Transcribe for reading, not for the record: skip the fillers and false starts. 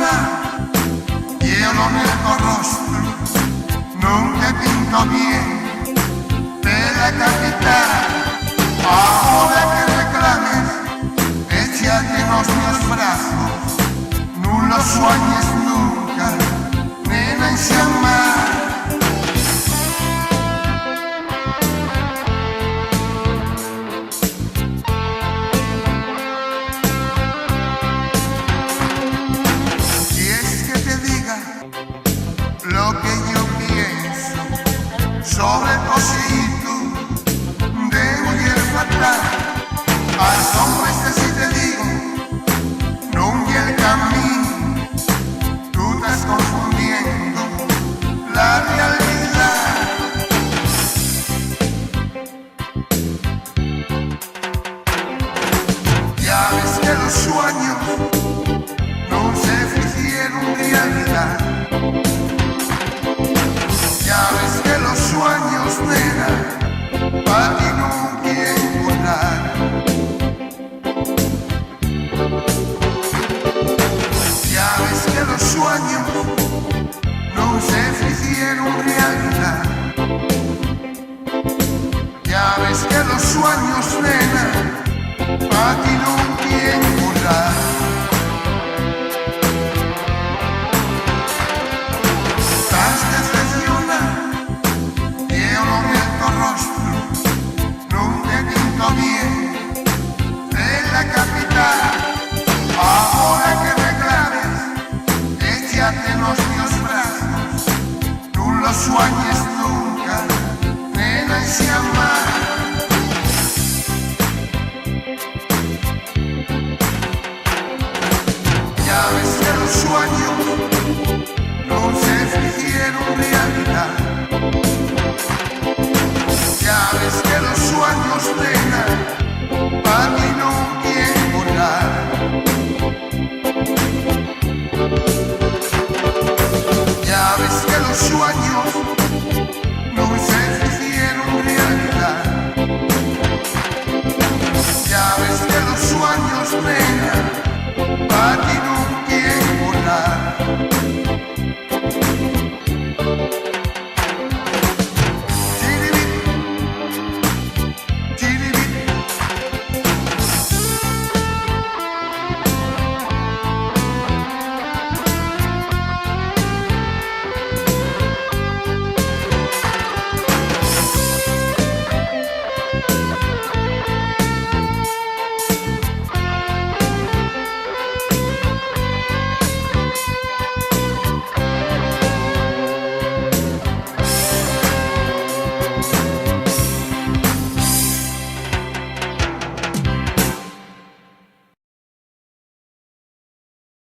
amar, io nel rostro, non te pinto bien, bella capitana, ahora que reclames, échate en los meus brazos, no lo sueñes nunca, nena y se amar. Lo que yo pienso sobre el cosito de mujer fatal, als hombres así te digo, no hay el camino, tú estás confundiendo la realidad. Ya ves que los sueños no se hicieron realidad. Ya ves que los sueños, nena, para ti no quieren volar. Ya ves que los sueños no se hicieron realidad. Ya ves que los sueños, nena, para ti no quieren volar. Bien, en la capital, ahora que reclames, échate en los míos brazos, no lo sueñes nunca, nena y se amar. Ya ves que los sueños no se hicieron realidad. Ya ves que los sueños, nena, para mí no quieren volar. Ya ves que los sueños no se hicieron realidad. Ya ves que los sueños, nena, para